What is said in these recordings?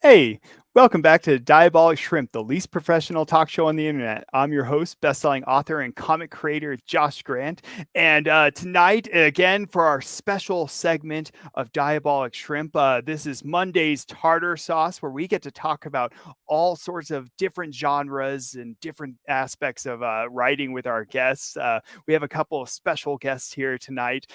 Hey, welcome back to Diabolic Shrimp, the least professional talk show on the internet. I'm your host, bestselling author and comic creator Josh Grant. And tonight, again, for our special segment of Diabolic Shrimp, this is Monday's Tartar Sauce, where we get to talk about all sorts of different genres and different aspects of writing with our guests. We have a couple of special guests here tonight.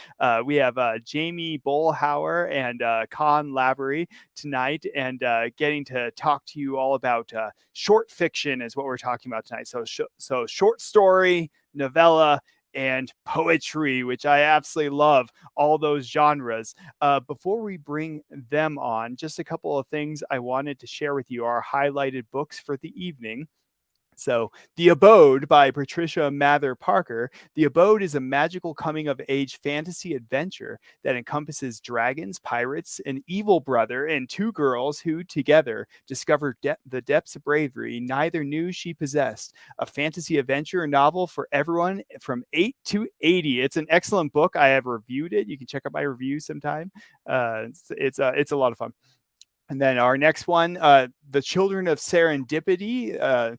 We have Jamey Boelhower and Konn Lavery tonight, and getting to talk to you all about short fiction is what we're talking about tonight. So short story, novella, and poetry, which I absolutely love, all those genres. Before we bring them on, just a couple of things I wanted to share with you, our highlighted books for the evening. So, The Abode by Patricia Mather Parker. The Abode is a magical coming of age fantasy adventure that encompasses dragons, pirates, an evil brother, and two girls who together discover the depths of bravery neither knew she possessed. A fantasy adventure novel for everyone from 8 to 80. It's an excellent book. I have reviewed it. You can check out my review sometime. It's a lot of fun. And then our next one, The Children of Serendipity.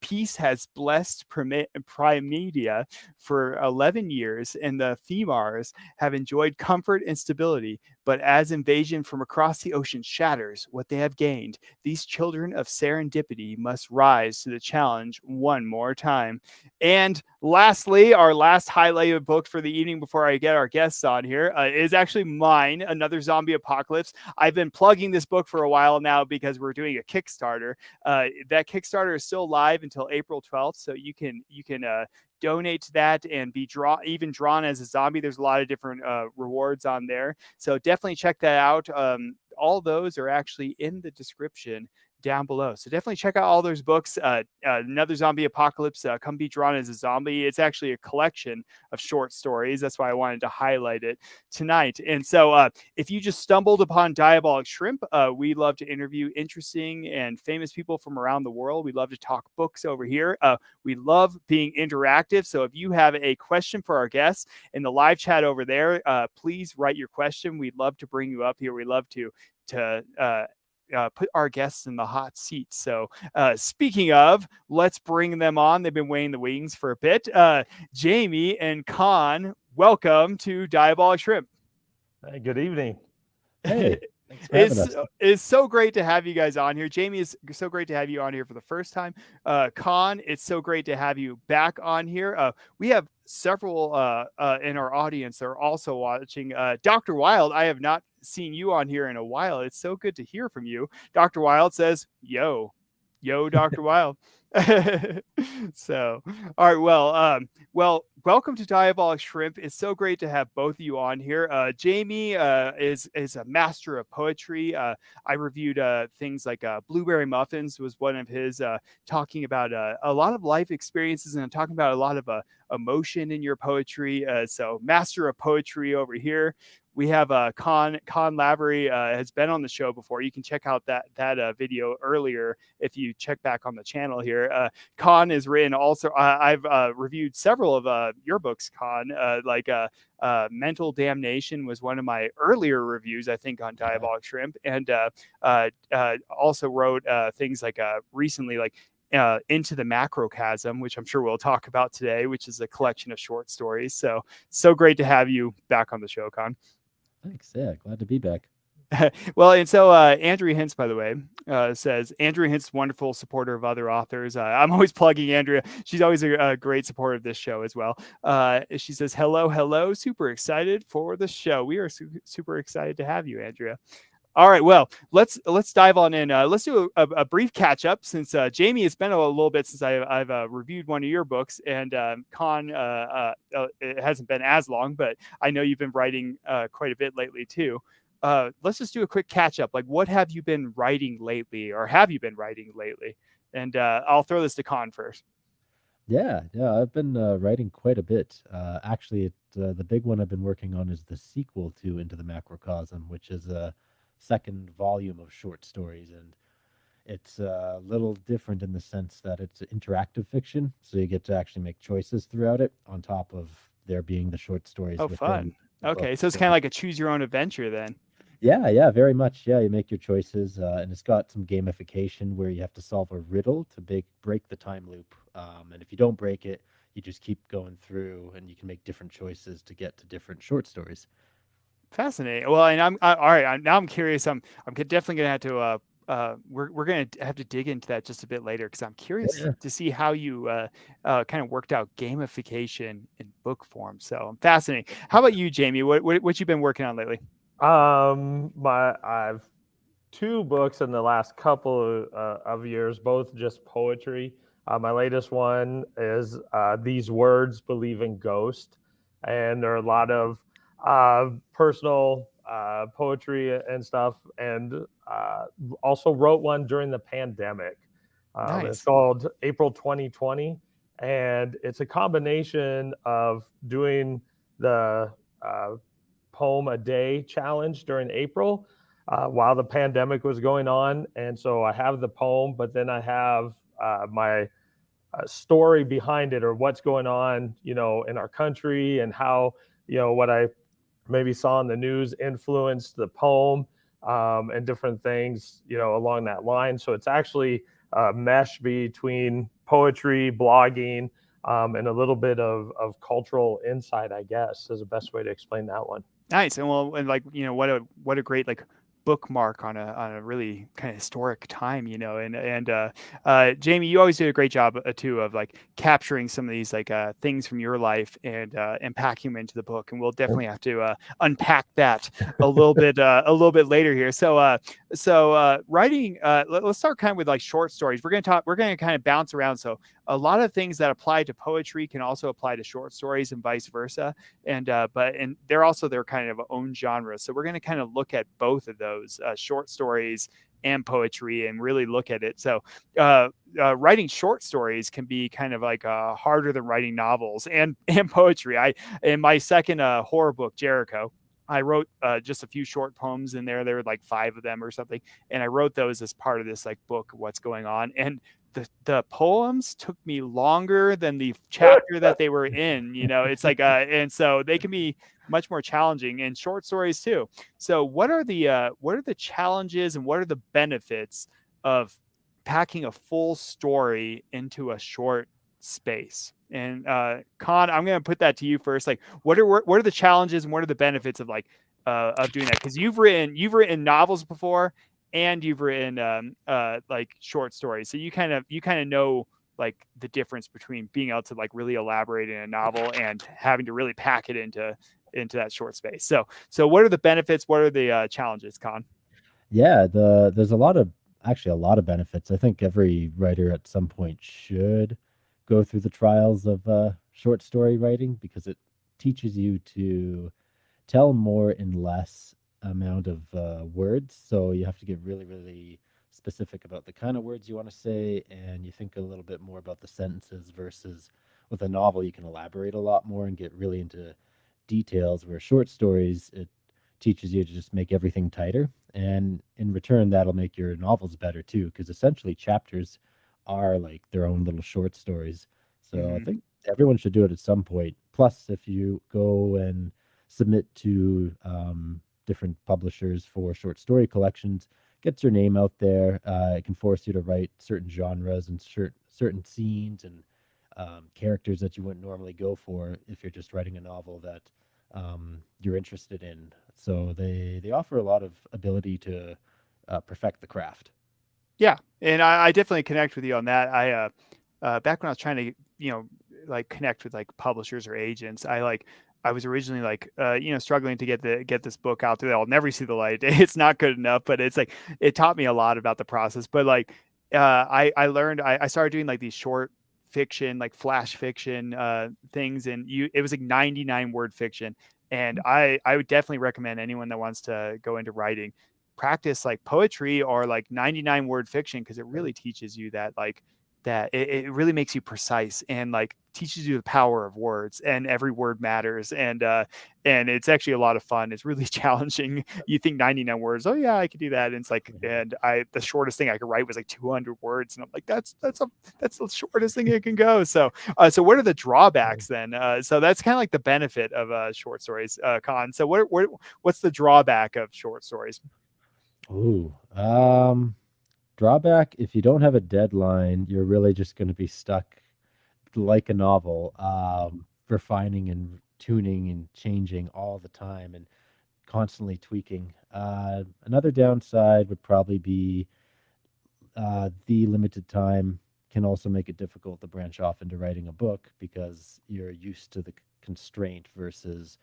Peace has blessed Primedia for 11 years, and the Femars have enjoyed comfort and stability. But as invasion from across the ocean shatters what they have gained, these children of serendipity must rise to the challenge one more time. And lastly, our last highlighted book for the evening before I get our guests on here is actually mine, Another Zombie Apocalypse. I've been plugging this book for a while now because we're doing a Kickstarter. That Kickstarter is still live until April 12th, so you can donate to that and be drawn as a zombie. There's a lot of different rewards on there, so definitely check that out. All those are actually in the description down below, so definitely check out all those books. Another Zombie Apocalypse, Come Be Drawn as a Zombie. It's actually a collection of short stories. That's why I wanted to highlight it tonight. And so if you just stumbled upon Diabolic Shrimp, we love to interview interesting and famous people from around the world. We love to talk books over here. We love being interactive, so if you have a question for our guests in the live chat over there, please write your question. We'd love to bring you up here. We love to put our guests in the hot seat. So speaking of, let's bring them on. They've been waiting the wings for a bit. Jamey and Konn, welcome to Diabolic Shrimp. Hey, good evening. Hey, thanks for having us. It's so great to have you guys on here. Jamey, it's so great to have you on here for the first time. Konn, it's so great to have you back on here. We have several in our audience that are also watching. Dr. Wild, I have not seen you on here in a while. It's so good to hear from you. Dr. Wild says, yo, Dr. Wild. So, all right. Well, welcome to Diabolic Shrimp. It's so great to have both of you on here. Jamey is a master of poetry. I reviewed things like Blueberry Muffins was one of his, talking about a lot of life experiences and talking about a lot of emotion in your poetry. So, master of poetry over here. We have Konn Lavery has been on the show before. You can check out that video earlier if you check back on the channel here. Konn is written also. I've reviewed several of your books, Konn. Like Mental Damnation was one of my earlier reviews, I think, on Diabolic Shrimp, and also wrote things like recently, like Into the Macrocosm, which I'm sure we'll talk about today, which is a collection of short stories. So great to have you back on the show, Konn. Thanks. Yeah, glad to be back. Well, and so Andrea Hintz, by the way, says Andrea Hintz, wonderful supporter of other authors. I'm always plugging Andrea. She's always a great supporter of this show as well. She says, hello, super excited for the show. We are super excited to have you, Andrea. All right, well, let's dive on in. Let's do a brief catch up since Jamey, it's been a little bit since I've reviewed one of your books, and Konn, it hasn't been as long, but I know you've been writing quite a bit lately too. Let's just do a quick catch up. Like, what have you been writing lately, or have you been writing lately? And I'll throw this to Konn first. Yeah, I've been writing quite a bit. Actually, the big one I've been working on is the sequel to Into the Macrocosm, which is a second volume of short stories, and it's a little different in the sense that it's interactive fiction, so you get to actually make choices throughout it on top of there being the short stories. Oh, fun. Okay, so it's kind of like a choose your own adventure then. Yeah, very much. Yeah, you make your choices, and it's got some gamification where you have to solve a riddle to break the time loop. And if you don't break it, you just keep going through, and you can make different choices to get to different short stories. Fascinating. Well, and all right. Now I'm curious. I'm definitely gonna have to. We're gonna have to dig into that just a bit later because I'm curious Yeah. to see how you kind of worked out gamification in book form. So I'm fascinated. How about you, Jamey? What you been working on lately? I've two books in the last couple of years, both just poetry. My latest one is These Words Believe in Ghost, and there are a lot of personal poetry and stuff, and also wrote one during the pandemic. It's Nice. called April 2020, and it's a combination of doing the poem a day challenge during April while the pandemic was going on. And so I have the poem, but then I have my story behind it, or what's going on, in our country, and how, what I maybe saw in the news influenced the poem, and different things, along that line. So it's actually a mesh between poetry, blogging, and a little bit of cultural insight, I guess, is the best way to explain that one. Nice. And well, and like, what a great like bookmark on a really kind of historic time, Jamey, you always do a great job too of like capturing some of these like things from your life and packing them into the book. And we'll definitely have to unpack that a little bit later here. So writing, let's start kind of with like short stories. We're going to kind of bounce around. So a lot of things that apply to poetry can also apply to short stories and vice versa. And they're also their kind of own genre. So we're going to kind of look at both of those short stories and poetry and really look at it. So writing short stories can be kind of like harder than writing novels and poetry. In my second horror book, Jericho, I wrote just a few short poems in there. There were like 5 of them or something, and I wrote those as part of this like book, What's Going On. And the poems took me longer than the chapter that they were in. It's like and so they can be much more challenging, and short stories too. So what are the challenges and what are the benefits of packing a full story into a short space? And Konn, I'm going to put that to you first. Like, what are the challenges and what are the benefits of like of doing that? Because you've written novels before, and you've written like short stories, so you kind of know like the difference between being able to like really elaborate in a novel and having to really pack it into that short space. So what are the benefits? What are the challenges, Konn? Yeah, there's actually a lot of benefits. I think every writer at some point should go through the trials of short story writing because it teaches you to tell more in less amount of words. So you have to get really, really specific about the kind of words you want to say, and you think a little bit more about the sentences versus with a novel, you can elaborate a lot more and get really into details. Where short stories, it teaches you to just make everything tighter. And in return, that'll make your novels better too, because essentially chapters are like their own little short stories. So I Mm-hmm. think everyone should do it at some point. Plus, if you go and submit to different publishers for short story collections, gets your name out there. It can force you to write certain genres and certain scenes and characters that you wouldn't normally go for if you're just writing a novel that you're interested in. So they offer a lot of ability to perfect the craft. Yeah, and I definitely connect with you on that. Back when I was trying to, like connect with like publishers or agents, I was originally like, struggling to get this book out there. I'll never see the light of day. It's not good enough, but it's like it taught me a lot about the process. But like, I learned I started doing like these short fiction, like flash fiction things, and it was like 99 word fiction. And I would definitely recommend anyone that wants to go into writing practice like poetry or like 99 word fiction because it really teaches you that like that it really makes you precise and like teaches you the power of words, and every word matters. And it's actually a lot of fun. It's really challenging. You think 99 words, oh yeah, I could do that. And it's like, and the shortest thing I could write was like 200 words. And I'm like, that's the shortest thing it can go. So what are the drawbacks then? So that's kind of like the benefit of short stories, Konn. So what's the drawback of short stories? Ooh, drawback, if you don't have a deadline, you're really just going to be stuck like a novel, refining and tuning and changing all the time and constantly tweaking. Another downside would probably be the limited time can also make it difficult to branch off into writing a book because you're used to the constraint versus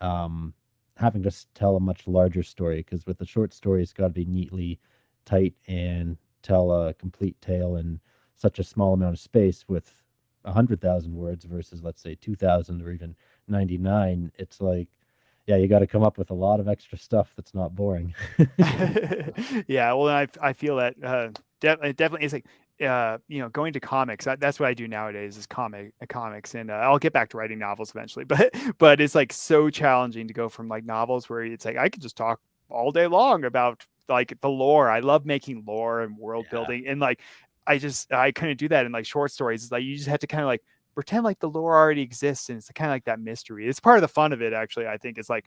having to tell a much larger story. Because with a short story, it's got to be neatly tight and tell a complete tale in such a small amount of space. With 100,000 words versus, let's say, 2,000 or even 99, it's like, yeah, you got to come up with a lot of extra stuff that's not boring. Yeah, well, I feel that definitely it's like going to comics. That's what I do nowadays is comics, and I'll get back to writing novels eventually. But it's like so challenging to go from like novels where it's like I could just talk all day long about like the lore. I love making lore and world building, and like I couldn't do that in like short stories. It's like you just had to kind of like pretend like the lore already exists, and it's kind of like that mystery. It's part of the fun of it, actually. I think it's like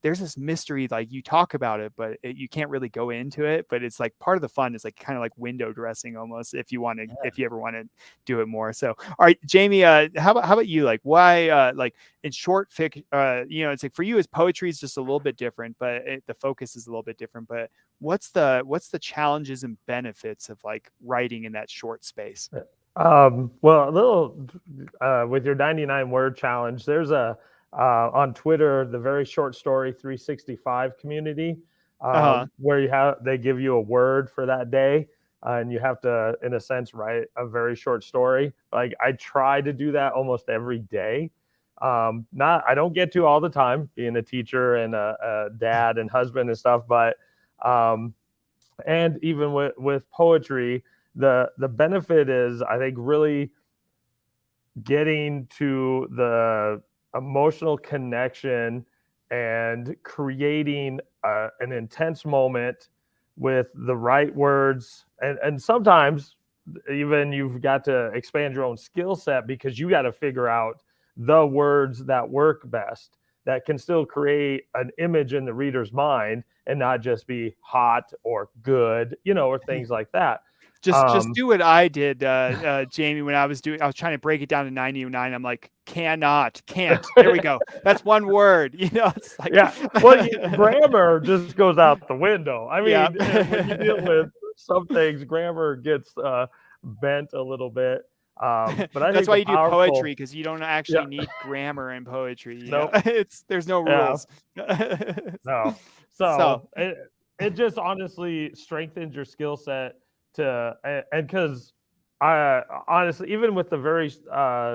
there's this mystery, like you talk about it, but you can't really go into it. But it's like part of the fun is like kind of like window dressing almost, if you ever want to do it more. So, all right, Jamey, how about you? Like, why like in short fiction, it's like for you, as poetry is just a little bit different, but the focus is a little bit different. But what's the challenges and benefits of like writing in that short space? Well, a little with your 99 word challenge, there's on Twitter, the very short story 365 community, where they give you a word for that day, and you have to, in a sense, write a very short story. Like I try to do that almost every day. I don't get to all the time, being a teacher and a dad and husband and stuff, but and even with poetry, the benefit is, I think, really getting to the emotional connection and creating an intense moment with the right words. And sometimes even you've got to expand your own skill set because you got to figure out the words that work best, that can still create an image in the reader's mind and not just be hot or good, or things like that. Just do what I did, Jamey, when I was trying to break it down to 99. I'm like, can't. There we go. That's one word. It's like, yeah. Well, grammar just goes out the window. I mean, yeah. When you deal with some things, grammar gets bent a little bit. But I that's think why you do poetry, because you don't actually need grammar in poetry. Nope. There's no rules. No. So it just honestly strengthens your skill set and because I honestly, even with the very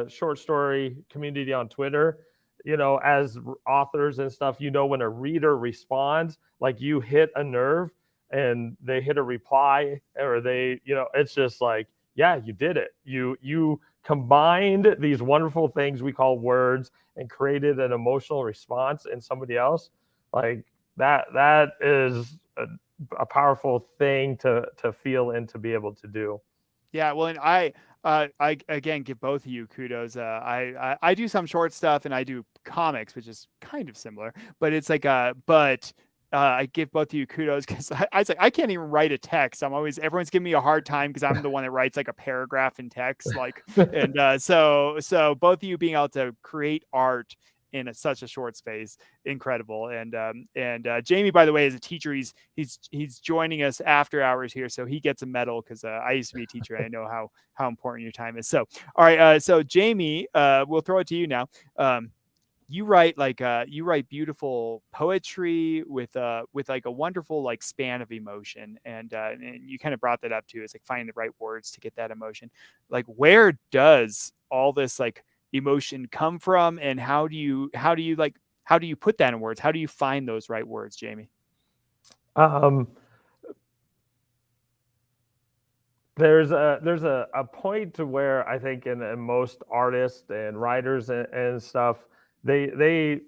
short story community on Twitter, as authors and stuff, when a reader responds, like you hit a nerve and they hit a reply, or they, it's just like, yeah, you did it. You combined these wonderful things we call words and created an emotional response in somebody else. Like that is a powerful thing to feel and to be able to do. Yeah, well, and I again give both of you kudos. I do some short stuff and I do comics, which is kind of similar, but it's like I give both of you kudos because I was like, I can't even write a text. Everyone's giving me a hard time because I'm the one that writes like a paragraph in text, like, and so both of you being able to create art in such a short space, incredible. And Jamey, by the way, is a teacher. He's joining us after hours here, so he gets a medal because I used to be a teacher. I know how important your time is. So, all right, so Jamey, we'll throw it to you now. You write beautiful poetry with like a wonderful like span of emotion, and you kind of brought that up too. It's like finding the right words to get that emotion. Like, where does all this like emotion come from, and how do you put that in words? How do you find those right words, Jamey? there's a point to where I think in most artists and writers and stuff, they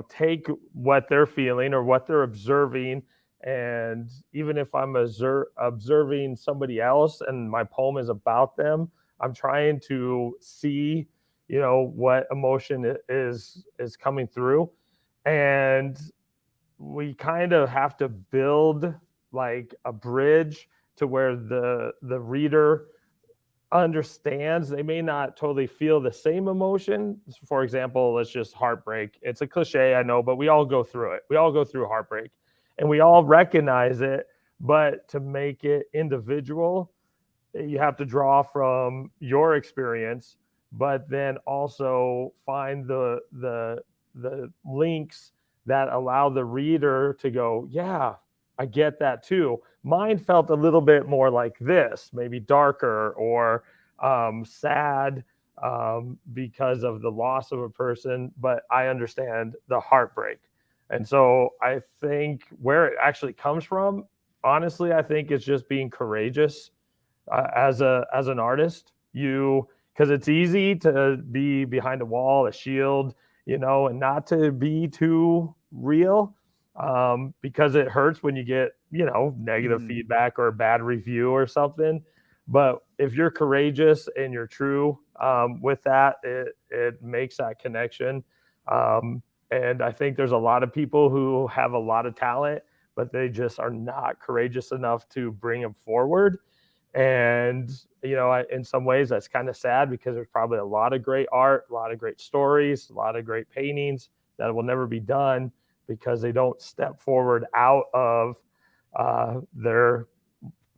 take what they're feeling or what they're observing, and even if I'm observing somebody else and my poem is about them, I'm trying to see what emotion is coming through, and we kind of have to build like a bridge to where the reader understands. They may not totally feel the same emotion. For example, let's just heartbreak. It's a cliche, I know, but we all go through it. We all go through heartbreak and we all recognize it. But to make it individual, you have to draw from your experience, but then also find the links that allow the reader to go, yeah, I get that too. Mine felt a little bit more like this, maybe darker or sad because of the loss of a person, but I understand the heartbreak. And so I think where it actually comes from, honestly, I think it's just being courageous as an artist. Because it's easy to be behind a wall, a shield, and not to be too real, because it hurts when you get negative feedback or a bad review or something. But if you're courageous and you're true with that, it makes that connection. And I think there's a lot of people who have a lot of talent, but they just are not courageous enough to bring them forward. And in some ways that's kind of sad, because there's probably a lot of great art, a lot of great stories, a lot of great paintings that will never be done because they don't step forward out of their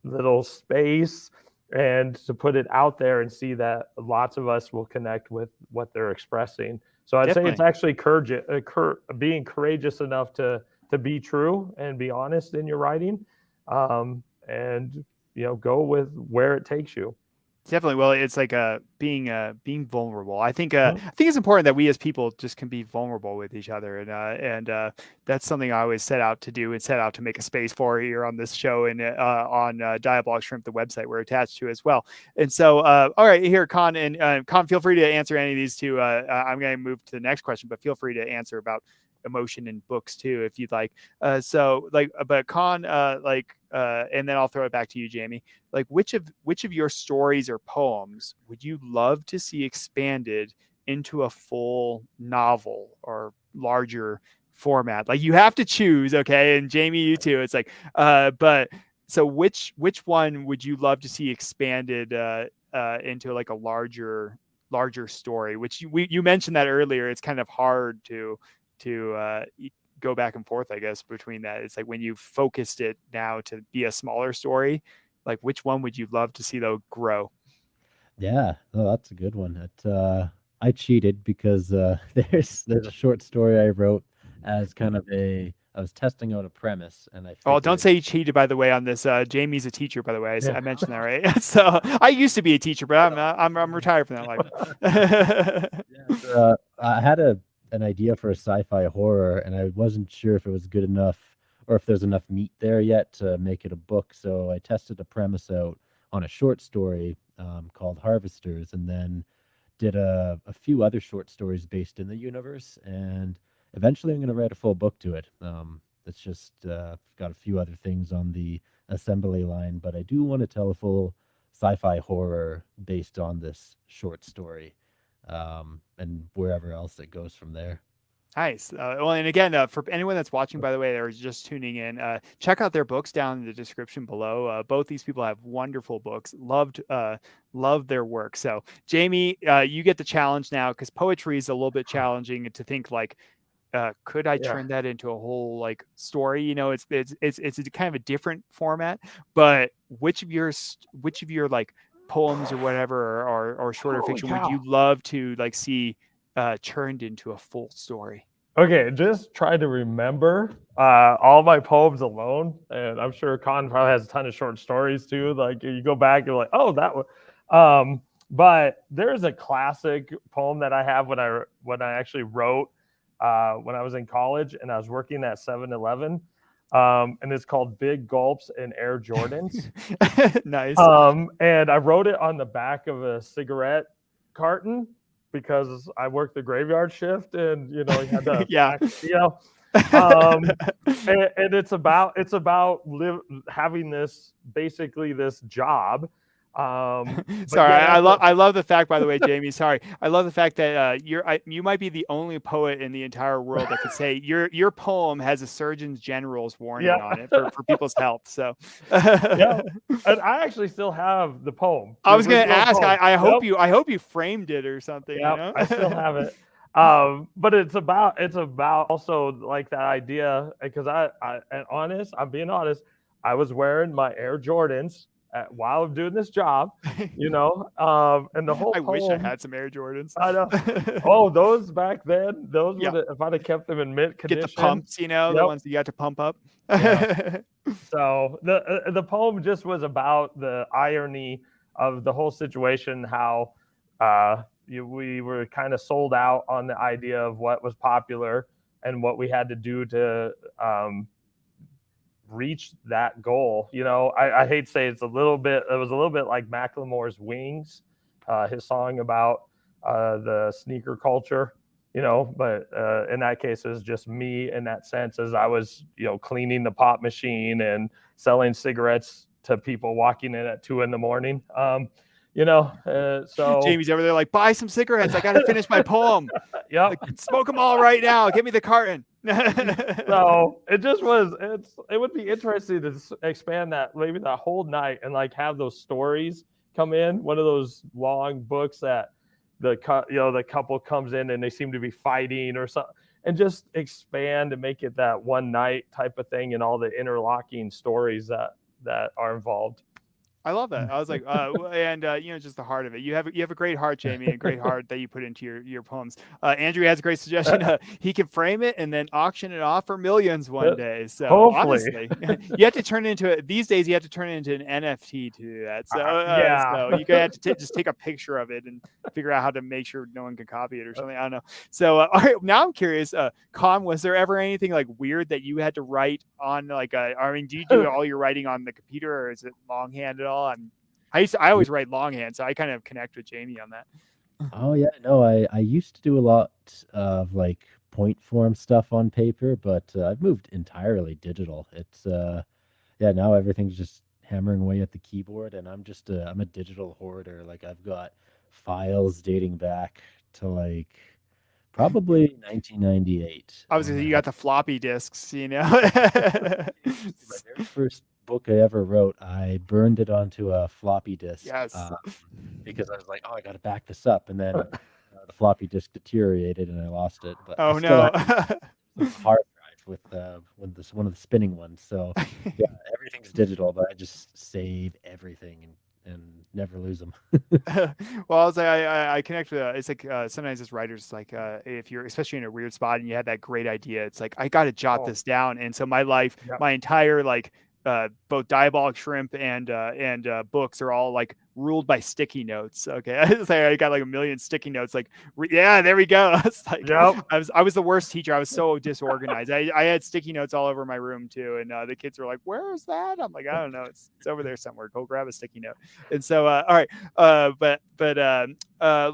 little space and to put it out there and see that lots of us will connect with what they're expressing. So I'd say it's actually being courageous enough to be true and be honest in your writing, and go with where it takes you. Definitely. Well, it's like being vulnerable. I think it's important that we as people just can be vulnerable with each other, and that's something I always set out to do and set out to make a space for here on this show and on Diabolic Shrimp, the website we're attached to as well. And so, all right, here, Konn, and Konn, feel free to answer any of these two. I'm going to move to the next question, but feel free to answer about emotion in books too, if you'd like. But Konn, and then I'll throw it back to you, Jamey. Like, which of your stories or poems would you love to see expanded into a full novel or larger format? Like, you have to choose, okay? And Jamey, you too. It's like, but so which one would you love to see expanded into like a larger story? Which you mentioned that earlier. It's kind of hard to go back and forth, I guess, between that. It's like when you focused it now to be a smaller story, like which one would you love to see though grow? Yeah, oh, that's a good one. I cheated because there's a short story I wrote as kind of I was testing out a premise, and I Oh, don't figured, say you cheated, by the way, on this. Jamey's a teacher, by the way. I Yeah. mentioned that, right? So I used to be a teacher, but I'm retired from that life. yeah, I had an idea for a sci-fi horror, and I wasn't sure if it was good enough or if there's enough meat there yet to make it a book. So I tested a premise out on a short story called Harvesters, and then did a few other short stories based in the universe. And eventually, I'm going to write a full book to it. It's just got a few other things on the assembly line, but I do want to tell a full sci-fi horror based on this short story, and wherever else it goes from there. Nice. Well, and again, for anyone that's watching, by the way, or just tuning in, check out their books down in the description below. Both these people have wonderful books. Loved their work. So, Jamey, you get the challenge now, because poetry is a little bit challenging to think like, could I turn that into a whole like story? It's a kind of a different format. But which of your like poems or whatever or shorter fiction would you love to like see turned into a full story? Okay, just try to remember all my poems alone, and I'm sure Konn probably has a ton of short stories too. Like you go back, you're like, oh, that one. But there's a classic poem that I have when I actually wrote when I was in college and I was working at 7-Eleven. and it's called Big Gulps in Air Jordans. Nice. And I wrote it on the back of a cigarette carton because I worked the graveyard shift, and you know, you had to Yeah. pack, you know. And it's about having this basically this job. But Sorry, yet I at the- love the fact, by the way, Jamey. Sorry, I love the fact that you might be the only poet in the entire world that could say your poem has a Surgeon General's warning Yeah. on it for people's health. So, yeah, and I actually still have the poem. I the was going to original ask. poem. I hope Yep. I hope you framed it or something. Yeah, You know? I still have it. But it's about also like that idea, because I'm being honest, I was wearing my Air Jordans while I'm doing this job, you know, and the whole I wish I poem. had some Air Jordans. I know. Oh, those back then, those Yeah. would, if I'd have kept them in mint Get condition. the pumps, you know, the Yep. ones you got to pump up. Yeah. So the poem just was about the irony of the whole situation, how we were kind of sold out on the idea of what was popular and what we had to do to reach that goal. You know, I hate to say it was a little bit like Macklemore's Wings, his song about the sneaker culture, you know, but in that case, it was just me in that sense, as I was, you know, cleaning the pop machine and selling cigarettes to people walking in at 2 a.m. You know, so Jamey's over there like, buy some cigarettes. I got to finish my poem. yeah. Like, smoke them all right now. Give me the carton. So it would be interesting to expand that, maybe that whole night, and like have those stories come in, one of those long books that the couple comes in and they seem to be fighting or something, and just expand and make it that one night type of thing, and all the interlocking stories that are involved. I love that. I was like, and you know, just the heart of it. You have a great heart, Jamey, and great heart that you put into your poems. Andrew has a great suggestion. He can frame it and then auction it off for millions one day. So hopefully, honestly, you have to turn it into these days. You have to turn it into an NFT to do that. So yeah, so you have to just take a picture of it and figure out how to make sure no one can copy it or something. I don't know. So all right, now I'm curious. Konn, was there ever anything like weird that you had to write on like I mean, do you do all your writing on the computer, or is it longhand at all? I always write longhand, so I kind of connect with Jamey on that. Oh yeah, no, I used to do a lot of like point form stuff on paper, but I've moved entirely digital. It's yeah, now everything's just hammering away at the keyboard, and I'm a digital hoarder. Like I've got files dating back to like probably 1998. I was gonna say, you got the floppy disks, you know. My very first book I ever wrote, I burned it onto a floppy disk. Yes. Because I was like, oh, I got to back this up, and then the floppy disk deteriorated and I lost it. But Oh I still no. have a hard drive with one of the spinning ones. So yeah, everything's digital, but I just save everything and never lose them. Well, I was like, I connect with it's like sometimes as writers, like if you're especially in a weird spot and you had that great idea, it's like I got to jot this down. And so my life, my entire like both Diabolic Shrimp and books are all like ruled by sticky notes. Okay, I got like a million sticky notes. Like, yeah, there we go. It's like, I was the worst teacher. I was so disorganized. I had sticky notes all over my room too, and the kids were like, "Where is that?" I'm like, "I don't know. It's over there somewhere. Go grab a sticky note." And so, all right, but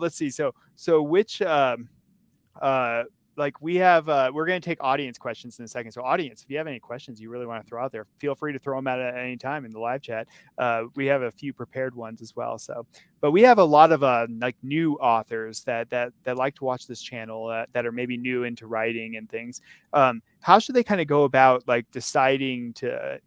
let's see. So which like we have we're going to take audience questions in a second. So audience, if you have any questions you really want to throw out there, feel free to throw them out at any time in the live chat. We have a few prepared ones as well. So, but we have a lot of like new authors that like to watch this channel that are maybe new into writing and things. How should they kind of go about like deciding to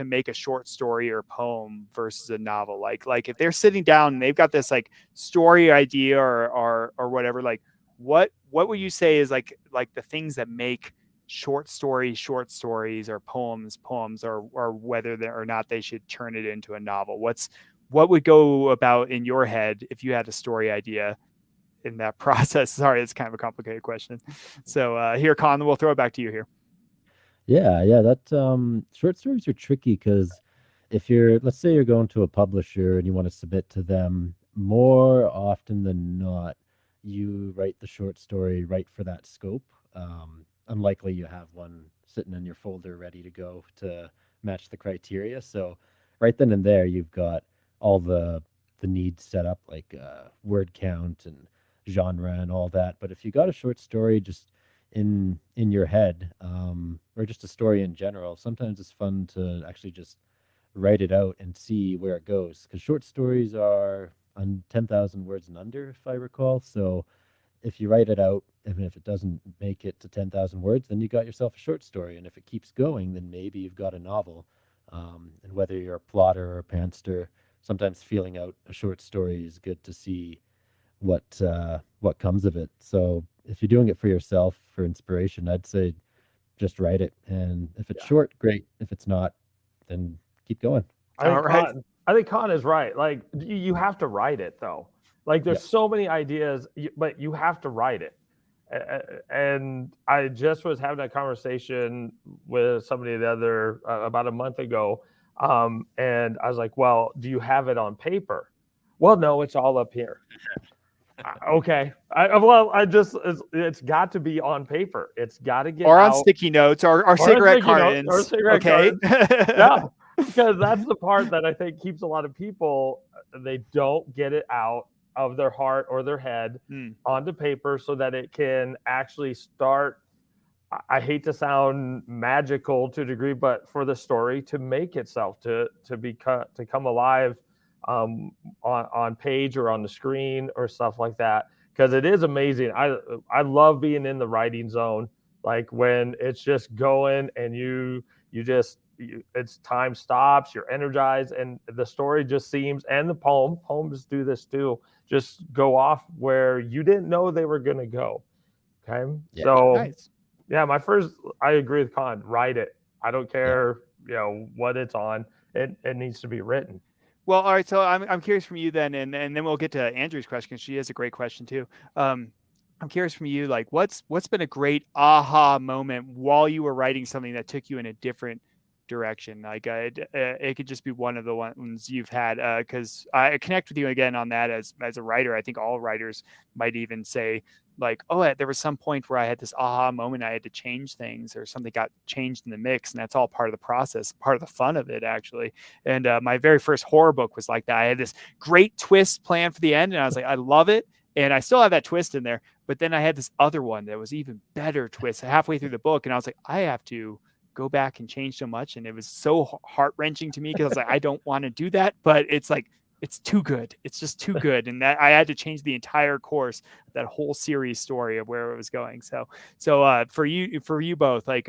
make a short story or poem versus a novel? Like if they're sitting down and they've got this like story idea or whatever, like what would you say is like the things that make short stories or poems or whether or not they should turn it into a novel? What would go about in your head if you had a story idea in that process? Sorry, it's kind of a complicated question. So here, Konn, we'll throw it back to you here. Yeah, that short stories are tricky because if let's say you're going to a publisher and you want to submit to them, more often than not, you write the short story right for that scope. unlikely you have one sitting in your folder ready to go to match the criteria. So right then and there, you've got all the needs set up, like word count and genre and all that. But if you got a short story just in your head, or just a story in general, sometimes it's fun to actually just write it out and see where it goes. Because short stories are on 10,000 words and under, if I recall. So if you write it out, even if it doesn't make it to 10,000 words, then you got yourself a short story. And if it keeps going, then maybe you've got a novel. And whether you're a plotter or a pantser, sometimes feeling out a short story is good to see what comes of it. So if you're doing it for yourself for inspiration, I'd say just write it. And if it's short, great. If it's not, then keep going. All right. I think Konn is right. Like you have to write it though. Like there's so many ideas, but you have to write it. And I just was having a conversation with somebody the other about a month ago, and I was like, "Well, do you have it on paper?" Well, no, it's all up here. Okay. It's got to be on paper. It's got to get or on out. sticky notes or cigarette cartons. Or cigarette okay. cartons. Yeah, because that's the part that I think keeps a lot of people. They don't get it out of their heart or their head onto paper so that it can actually start. I hate to sound magical to a degree, but for the story to make itself to come alive on page or on the screen or stuff like that, because it is amazing. I love being in the writing zone, like when it's just going and it's time stops, you're energized, and the story just seems, and the poems do this too, just go off where you didn't know they were going to go. Okay. Yeah. So Nice. yeah, I agree with Konn. Write it. I don't care, what it's on. It needs to be written. Well, all right. So I'm curious from you then, and then we'll get to Andrew's question. She has a great question too. I'm curious from you, like what's been a great aha moment while you were writing something that took you in a different direction? Like it could just be one of the ones you've had, because I connect with you again on that as a writer. I think all writers might even say like, oh, there was some point where I had this aha moment. I had to change things or something got changed in the mix. And that's all part of the process, part of the fun of it, actually. And my very first horror book was like that. I had this great twist planned for the end. And I was like, I love it. And I still have that twist in there. But then I had this other one that was even better twist halfway through the book. And I was like, I have to go back and change so much. And it was so heart wrenching to me because I was like, I don't want to do that. But it's like, it's too good. It's just too good. And that I had to change the entire course, that whole series story of where it was going. So for you both, like,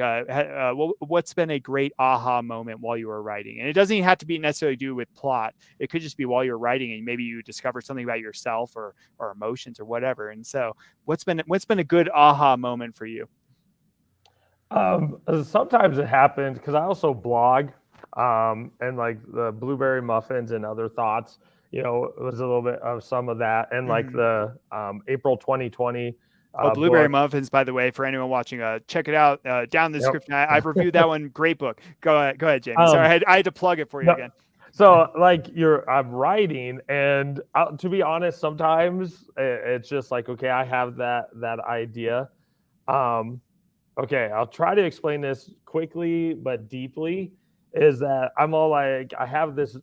what's been a great aha moment while you were writing? And it doesn't even have to be necessarily do with plot. It could just be while you're writing and maybe you discover something about yourself or emotions or whatever. And so what's been a good aha moment for you? Sometimes it happens because I also blog, and like the blueberry muffins and other thoughts, it was a little bit of some of that, and like the April 2020. Blueberry book. Muffins, by the way, for anyone watching, check it out down in the description. I've reviewed that one. Great book. Go ahead, Jamey. Sorry, I had to plug it for you again. So like I'm writing, and to be honest, sometimes it's just like, okay, I have that idea. Okay, I'll try to explain this quickly but deeply. Is that I'm all like, I have this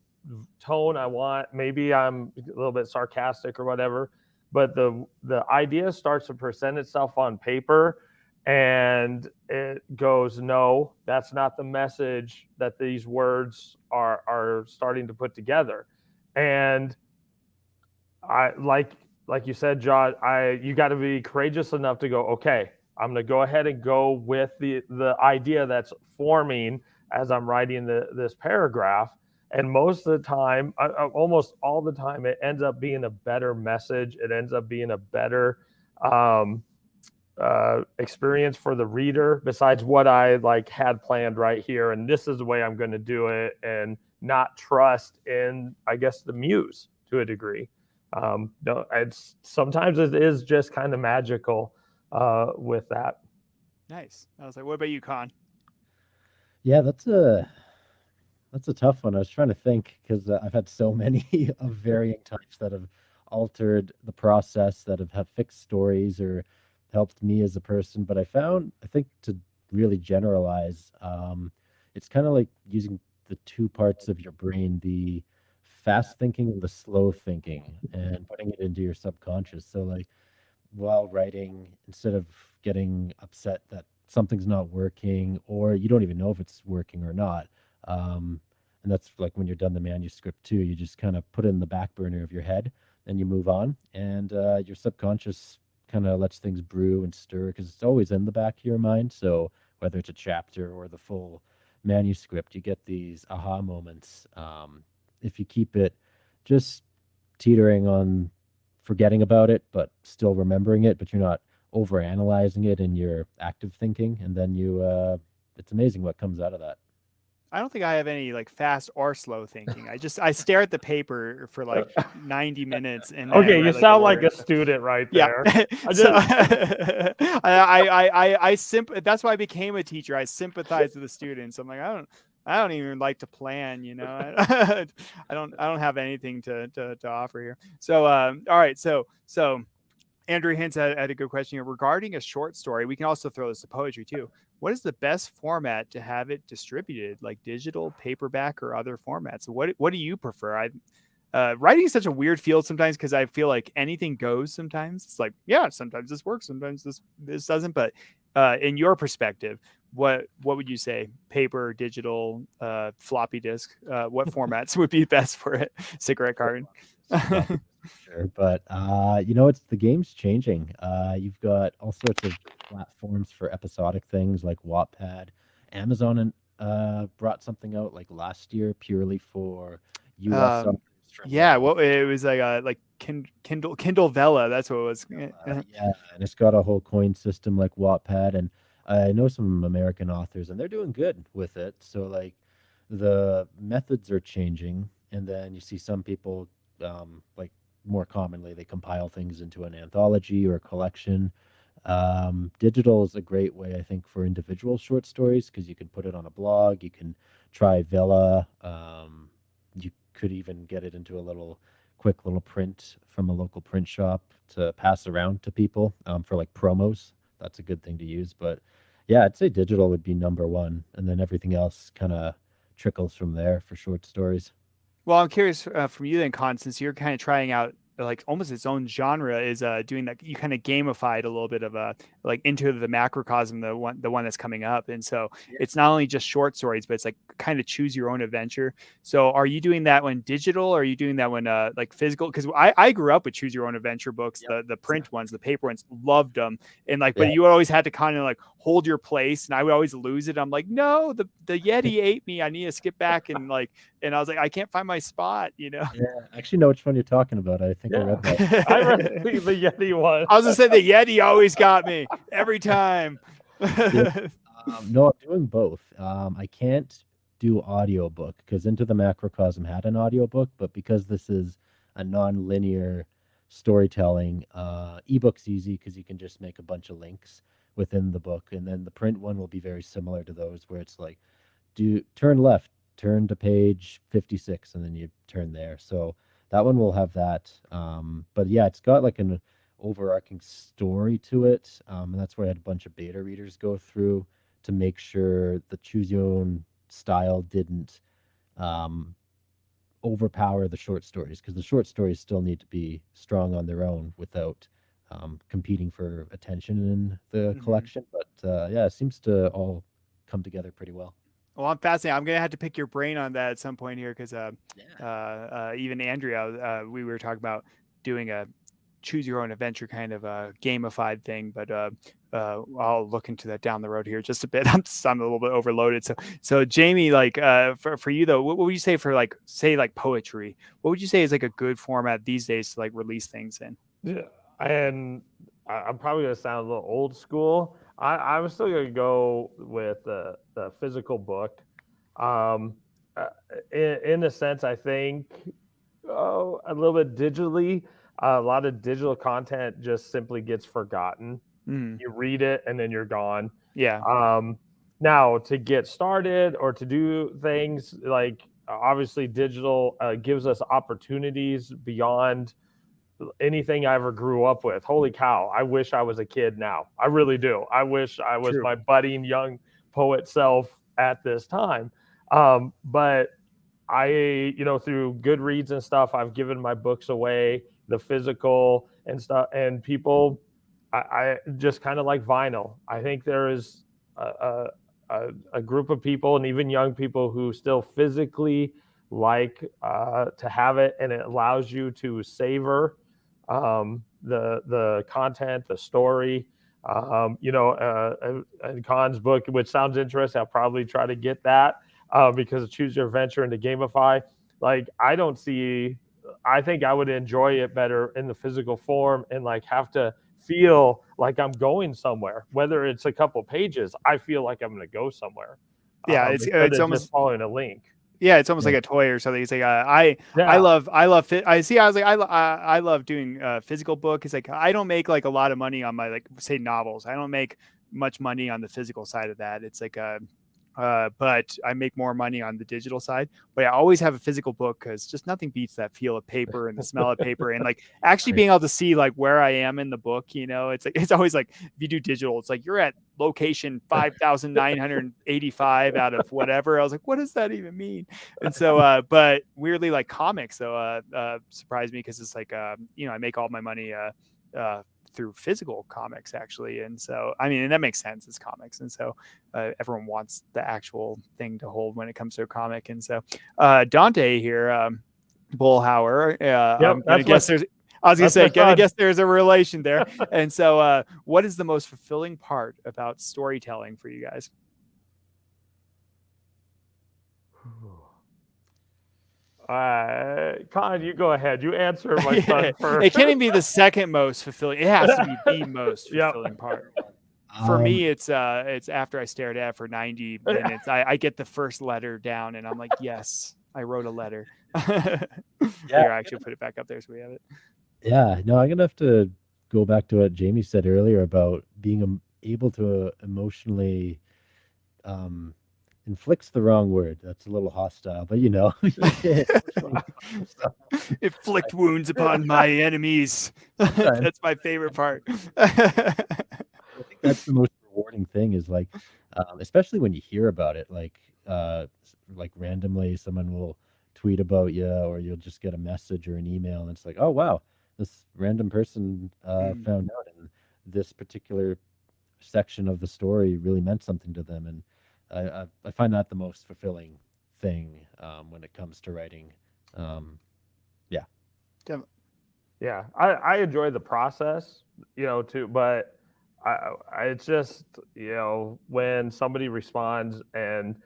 tone I want. Maybe I'm a little bit sarcastic or whatever, but the idea starts to present itself on paper, and it goes, no, that's not the message that these words are starting to put together. And I like you said, John, you got to be courageous enough to go, okay, I'm going to go ahead and go with the idea that's forming as I'm writing this paragraph. And most of the time, almost all the time, it ends up being a better message. It ends up being a better experience for the reader, besides what I like had planned right here. And this is the way I'm going to do it, and not trust in, I guess, the muse to a degree. No, sometimes it is just kind of magical with that. Nice. I was like, what about you, Konn? Yeah, that's a tough one. I was trying to think because I've had so many of varying types that have altered the process, that have fixed stories or helped me as a person. But I think to really generalize, it's kind of like using the two parts of your brain, the fast thinking and the slow thinking, and putting it into your subconscious. So like while writing, instead of getting upset that something's not working or you don't even know if it's working or not. And that's like when you're done the manuscript too, you just kind of put it in the back burner of your head and you move on. And your subconscious kind of lets things brew and stir because it's always in the back of your mind. So whether it's a chapter or the full manuscript, you get these aha moments. If you keep it just teetering on forgetting about it, but still remembering it, but you're not over analyzing it in your active thinking. And then it's amazing what comes out of that. I don't think I have any like fast or slow thinking. I stare at the paper for like 90 minutes and Okay, you write, sound like like a student right yeah. there. That's why I became a teacher. I sympathize with the students. I'm like, I don't even like to plan, you know. I don't have anything to offer here. So all right, so Andrew Hintz had a good question here regarding a short story. We can also throw this to poetry too. What is the best format to have it distributed, like digital, paperback, or other formats? What do you prefer? Writing is such a weird field sometimes because I feel like anything goes sometimes. It's like, yeah, sometimes this works, sometimes this doesn't. But in your perspective, what would you say? Paper, digital, floppy disk? What formats would be best for it? Cigarette carton. Sure, but it's the game's changing. You've got all sorts of platforms for episodic things like Wattpad. Amazon brought something out like last year purely for U.S. authors from, yeah, well, it was like Kindle Vella. That's what it was. Yeah, and it's got a whole coin system like Wattpad, and I know some American authors, and they're doing good with it. So like the methods are changing, and then you see some people like more commonly they compile things into an anthology or a collection. Digital is a great way, I think, for individual short stories because you can put it on a blog. You can try Vella. You could even get it into a quick little print from a local print shop to pass around to people for like promos. That's a good thing to use. But yeah, I'd say digital would be number one, and then everything else kind of trickles from there for short stories. Well, I'm curious from you then, Constance. You're kind of trying out like almost its own genre is doing that. You kind of gamified a little bit of like into the macrocosm, the one that's coming up, and so it's not only just short stories, but it's like kind of choose your own adventure. So, are you doing that when digital, or are you doing that when like physical? Because I grew up with choose your own adventure books, the print ones, the paper ones, loved them, and like, but you always had to kind of like hold your place, and I would always lose it. I'm like, no, the Yeti ate me. I need to skip back and like. And I was like, I can't find my spot, you know? Yeah, I actually know which one you're talking about. I think I read that. I read the Yeti one. I was going to say the Yeti always got me every time. No, I'm doing both. I can't do audiobook because Into the Macrocosm had an audiobook, but because this is a non-linear storytelling, ebook's easy because you can just make a bunch of links within the book. And then the print one will be very similar to those where it's like, turn left, turn to page 56, and then you turn there. So that one will have that. But yeah, it's got like an overarching story to it. And that's where I had a bunch of beta readers go through to make sure the choose your own style didn't overpower the short stories, because the short stories still need to be strong on their own without competing for attention in the collection. But yeah, it seems to all come together pretty well. Well, I'm fascinated. I'm going to have to pick your brain on that at some point here because even Andrea, we were talking about doing a choose your own adventure kind of a gamified thing, but I'll look into that down the road here just a bit. I'm a little bit overloaded. So Jamey, like for you though, what would you say for like, say like poetry? What would you say is like a good format these days to like release things in? Yeah, and I'm probably going to sound a little old school. I'm still going to go with the physical book. In a sense, I think a little bit digitally, a lot of digital content just simply gets forgotten. You read it and then you're gone. Yeah. Now, to get started or to do things like obviously digital gives us opportunities beyond anything I ever grew up with. Holy cow. I wish I was a kid now. I really do. I wish I was True. my budding young poet self at this time. But I, through Goodreads and stuff, I've given my books away, the physical and stuff, and people, I just kind of like vinyl. I think there is a group of people, and even young people, who still physically like to have it, and it allows you to savor the content, the story. And Konn's book, which sounds interesting, I'll probably try to get that because of Choose Your Adventure and to gamify. Like, I think I would enjoy it better in the physical form and like have to feel like I'm going somewhere, whether it's a couple pages. I feel like I'm going to go somewhere. Yeah, it's almost just following a link. Yeah, it's almost like a toy or something. It's like I love I love doing physical book. It's like I don't make like a lot of money on my, like, say, novels. I don't make much money on the physical side of that. It's like but I make more money on the digital side. But I always have a physical book because just nothing beats that feel of paper and the smell of paper and like actually being able to see like where I am in the book. It's like, it's always like, if you do digital, it's like you're at location 5,985 out of whatever. I was like, what does that even mean? And so, but weirdly, like comics, though, surprised me because it's like, I make all my money through physical comics, actually. And so, I mean, and that makes sense. It's comics. And so everyone wants the actual thing to hold when it comes to a comic. And so Dante here, Boelhower, I'm going to guess there's a relation there. And so what is the most fulfilling part about storytelling for you guys? Konn, you go ahead. You answer my son first. It can't even be the second most fulfilling. It has to be the most fulfilling part. For me, it's after I stared at it for 90 minutes. I get the first letter down, and I'm like, yes, I wrote a letter. Here, I actually put it back up there so we have it. Yeah, no, I'm gonna have to go back to what Jamey said earlier about being able to emotionally inflicts the wrong word. That's a little hostile, but inflict wounds upon my enemies. That's my favorite part. I think that's the most rewarding thing is like, especially when you hear about it, like randomly someone will tweet about you, or you'll just get a message or an email, and it's like, oh wow, this random person found out, and this particular section of the story really meant something to them, and I find that the most fulfilling thing when it comes to writing. Yeah, I enjoy the process, too, but it's just, when somebody responds and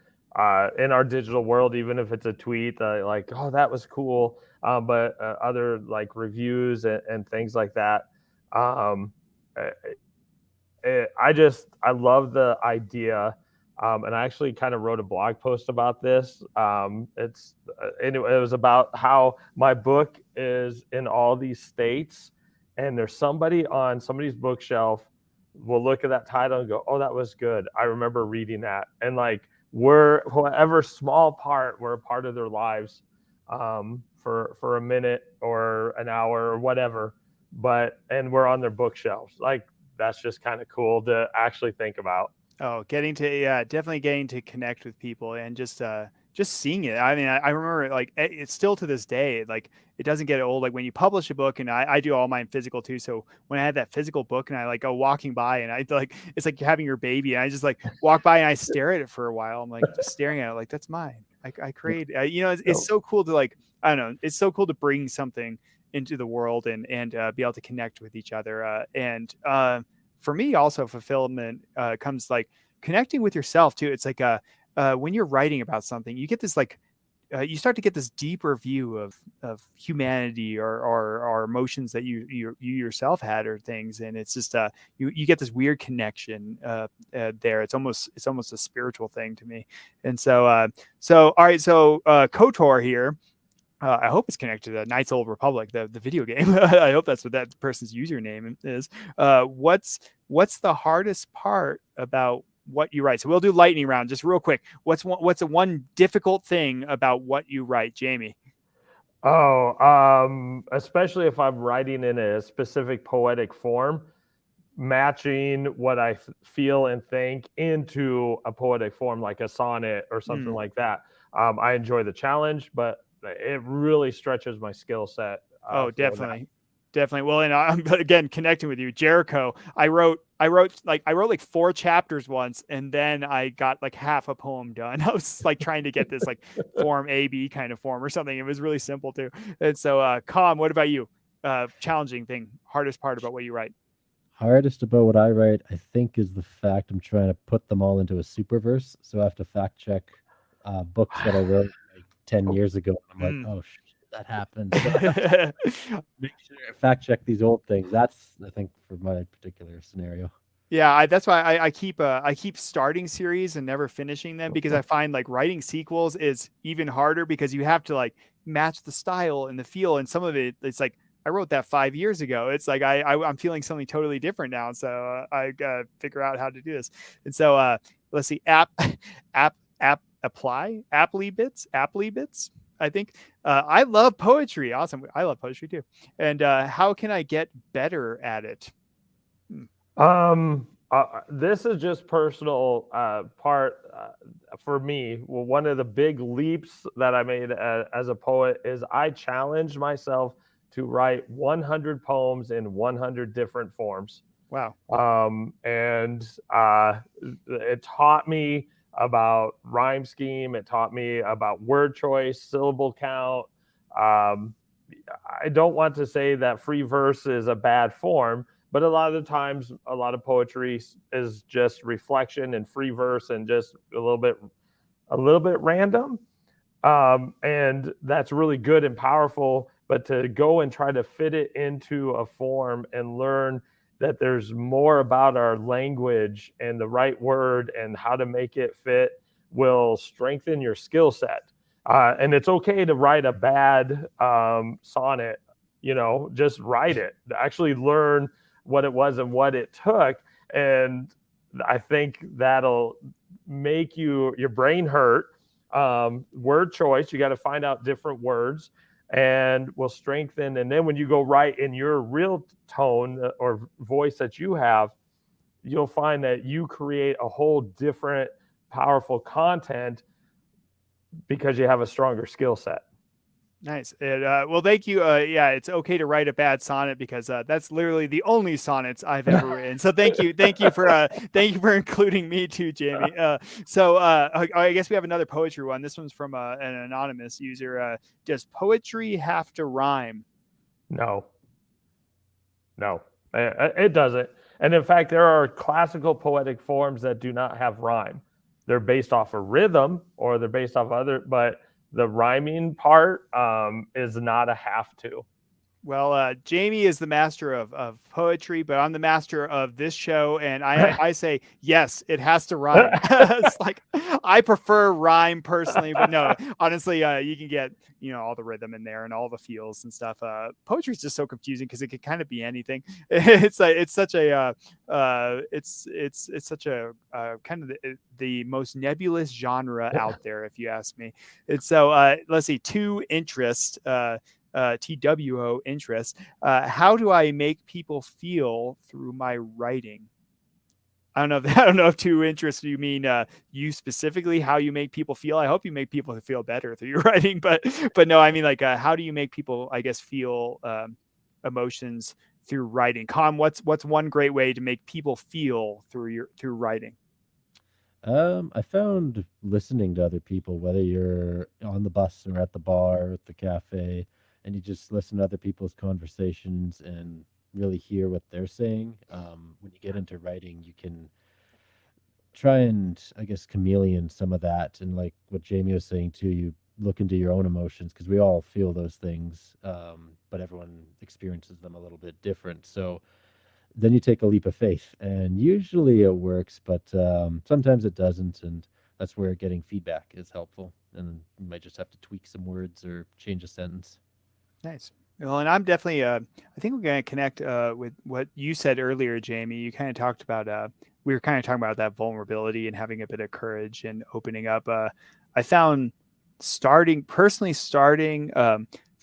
in our digital world, even if it's a tweet, like, oh, that was cool, but other like reviews and things like that. I love the idea. And I actually kind of wrote a blog post about this. It was about how my book is in all these states, and there's somebody on somebody's bookshelf will look at that title and go, "Oh, that was good. I remember reading that." And like, whatever small part, we're a part of their lives for a minute or an hour or whatever. And we're on their bookshelves. Like, that's just kind of cool to actually think about. Oh, definitely getting to connect with people and just seeing it. I mean, I remember, like, it's still to this day, like, it doesn't get old. Like, when you publish a book, and I do all mine physical too. So when I had that physical book and I like go walking by, and I like, it's like having your baby, and I just like walk by and I stare at it for a while. I'm like just staring at it, like, that's mine. I create, it's so cool to, like, I don't know. It's so cool to bring something into the world and be able to connect with each other. For me, also, fulfillment comes like connecting with yourself too. It's like when you're writing about something, you get this like you start to get this deeper view of humanity or emotions that you yourself had or things, and it's just you get this weird connection there. It's almost a spiritual thing to me. And so all right, so KOTOR here. I hope it's connected to Knights of the Old Republic, the video game. I hope that's what that person's username is. What's the hardest part about what you write? So we'll do lightning round just real quick. What's the one difficult thing about what you write, Jamey? Especially if I'm writing in a specific poetic form, matching what I feel and think into a poetic form, like a sonnet or something like that. I enjoy the challenge, but it really stretches my skill set. Oh, definitely. Definitely. Well, and I'm again connecting with you, Jericho. I wrote like 4 chapters once, and then I got like half a poem done. I was like trying to get this like form AB kind of form or something. It was really simple too. And so, Konn, what about you? Challenging thing, hardest part about what you write? Hardest about what I write, I think, is the fact I'm trying to put them all into a super verse. So I have to fact check books that I wrote like 10 years ago. I'm like, oh, shit, that happened. So I have to make sure I fact check these old things. That's, I think, for my particular scenario. Yeah, that's why I keep starting series and never finishing them, because I find like writing sequels is even harder because you have to like match the style and the feel, and some of it's like I wrote that 5 years ago. It's like I'm feeling something totally different now, so I gotta figure out how to do this. And so let's see, apply bits. I think I love poetry. Awesome, I love poetry too. And how can I get better at it? This is just personal part for me. Well, one of the big leaps that I made as a poet is I challenged myself to write 100 poems in 100 different forms. Wow. And it taught me about rhyme scheme. It taught me about word choice, syllable count. I don't want to say that free verse is a bad form, but a lot of the times, a lot of poetry is just reflection and free verse and just a little bit random. And that's really good and powerful. But to go and try to fit it into a form and learn that there's more about our language and the right word and how to make it fit will strengthen your skill set. And it's okay to write a bad sonnet, just write it. Actually learn what it was and what it took. And I think that'll make your brain hurt. Word choice, you got to find out different words and will strengthen. And then when you go write in your real tone or voice that you have, you'll find that you create a whole different powerful content because you have a stronger skill set. Nice. And, well, thank you. Yeah, it's okay to write a bad sonnet because that's literally the only sonnets I've ever written. So thank you for including me too, Jamey. So I guess we have another poetry one. This one's from an anonymous user. Does poetry have to rhyme? No, it doesn't. And in fact, there are classical poetic forms that do not have rhyme. They're based off of rhythm or they're based off other, but the rhyming part is not a have to. Well, Jamey is the master of poetry, but I'm the master of this show, and I say yes, it has to rhyme. It's like I prefer rhyme personally, but no, honestly, you can get all the rhythm in there and all the feels and stuff. Poetry is just so confusing because it could kind of be anything. It's such a kind of the most nebulous genre out there, if you ask me. And so let's see, two interest. TWO interest. How do I make people feel through my writing? I don't know if to interest you mean you specifically, how you make people feel. I hope you make people feel better through your writing, but no, I mean like how do you make people, I guess, feel emotions through writing? Konn, what's one great way to make people feel through writing? I found listening to other people, whether you're on the bus or at the bar or at the cafe, and you just listen to other people's conversations and really hear what they're saying. When you get into writing, you can try and, I guess, chameleon some of that. And like what Jamey was saying too, you look into your own emotions because we all feel those things, but everyone experiences them a little bit different. So then you take a leap of faith, and usually it works, but sometimes it doesn't, and that's where getting feedback is helpful. And you might just have to tweak some words or change a sentence. Nice. Well, and I'm definitely, I think we're going to connect with what you said earlier, Jamey. You kind of talked about, we were kind of talking about that vulnerability and having a bit of courage and opening up. I found starting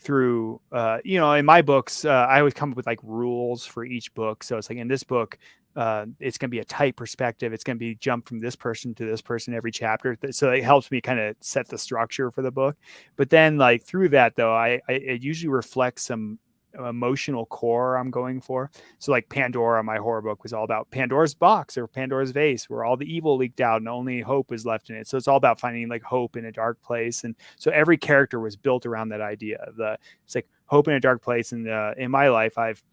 through, in my books, I always come up with like rules for each book. So it's like in this book, it's going to be a tight perspective. It's going to be jump from this person to this person every chapter. So it helps me kind of set the structure for the book. But then like through that though, it usually reflects some emotional core I'm going for. So like Pandora, my horror book was all about Pandora's box or Pandora's vase, where all the evil leaked out and only hope was left in it. So it's all about finding like hope in a dark place. And so every character was built around that idea of it's like hope in a dark place. And in my life, I've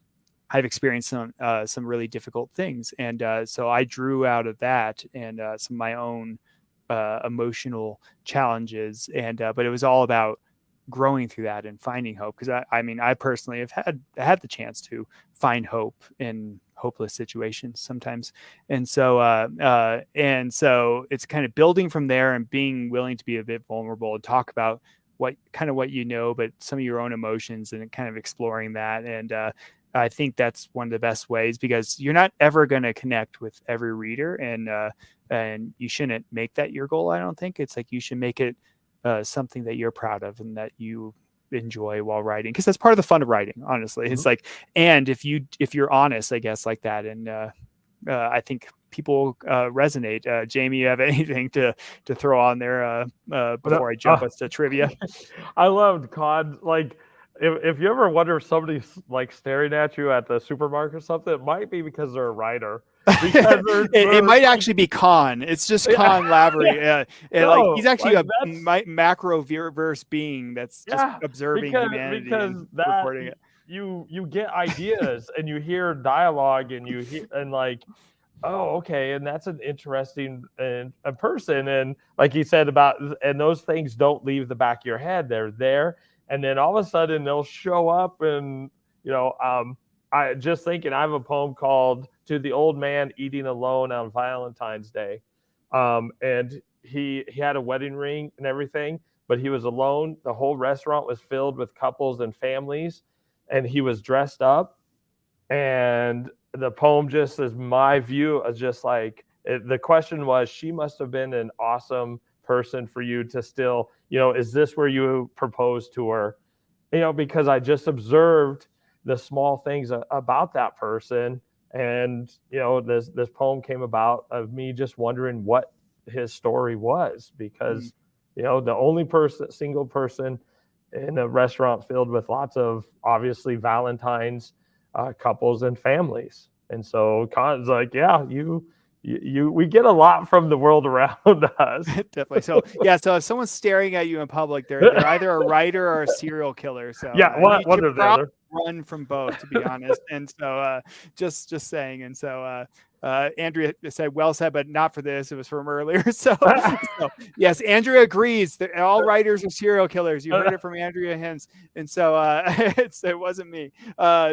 experienced some really difficult things. And so I drew out of that and some of my own emotional challenges. And but it was all about growing through that and finding hope. Because I personally have had the chance to find hope in hopeless situations sometimes. And so it's kind of building from there and being willing to be a bit vulnerable and talk about what but some of your own emotions and kind of exploring that. And I think that's one of the best ways, because you're not ever going to connect with every reader, and you shouldn't make that your goal. I don't think it's like you should make it something that you're proud of and that you enjoy while writing, because that's part of the fun of writing, honestly. Mm-hmm. It's like, and if you're honest, I guess, like that, and I think people resonate. Jamey, you have anything to throw on there before I jump us to trivia? I loved Konn. Like, if you ever wonder if somebody's like staring at you at the supermarket or something, it might be because they're a writer. Because it might actually be Konn. It's just Konn Lavery. Like he's actually like a macro verse being that's just observing humanity because and that, recording it. You get ideas and you hear dialogue and you hear and like, oh, okay, and that's an interesting a person, and like you said and those things don't leave the back of your head. They're there, and then all of a sudden they'll show up, and I just thinking, I have a poem called "To the Old Man Eating Alone on Valentine's Day," and he had a wedding ring and everything, but he was alone. The whole restaurant was filled with couples and families, and he was dressed up. And the poem just is my view of just like the question was, she must have been an awesome person for you to still, is this where you proposed to her? Because I just observed the small things about that person. And, this poem came about of me just wondering what his story was, because, the only single person in a restaurant filled with lots of obviously Valentines, couples and families. And so Konn's like, yeah, we get a lot from the world around us. Definitely. So if someone's staring at you in public, they're either a writer or a serial killer. So yeah, one or the other. Run from both, to be honest. And so just saying. And so Andrea said, well said, but not for this. It was from earlier. So yes, Andrea agrees that all writers are serial killers. You heard it from Andrea Hens. And so it wasn't me.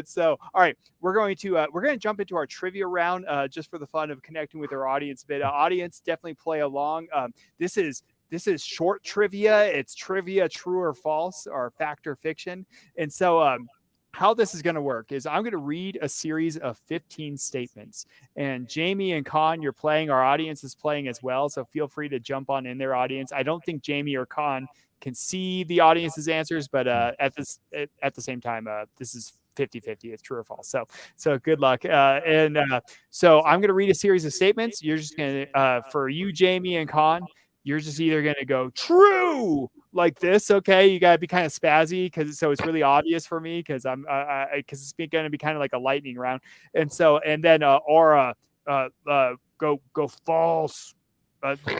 So all right, we're going to jump into our trivia round just for the fun of connecting with our audience a bit. Audience, definitely play along. This is short trivia. It's trivia, true or false, or fact or fiction. And so how this is going to work is I'm going to read a series of 15 statements, and Jamey and Konn, you're playing. Our audience is playing as well, so feel free to jump on in their audience. I don't think Jamey or Konn can see the audience's answers, but at the same time, this is 50-50. It's true or false. So good luck. So I'm going to read a series of statements. You're just going to, for you, Jamey and Konn, you're just either going to go true like this. Okay. You got to be kind of spazzy it's really obvious for me because it's going to be kind of like a lightning round. And then go false.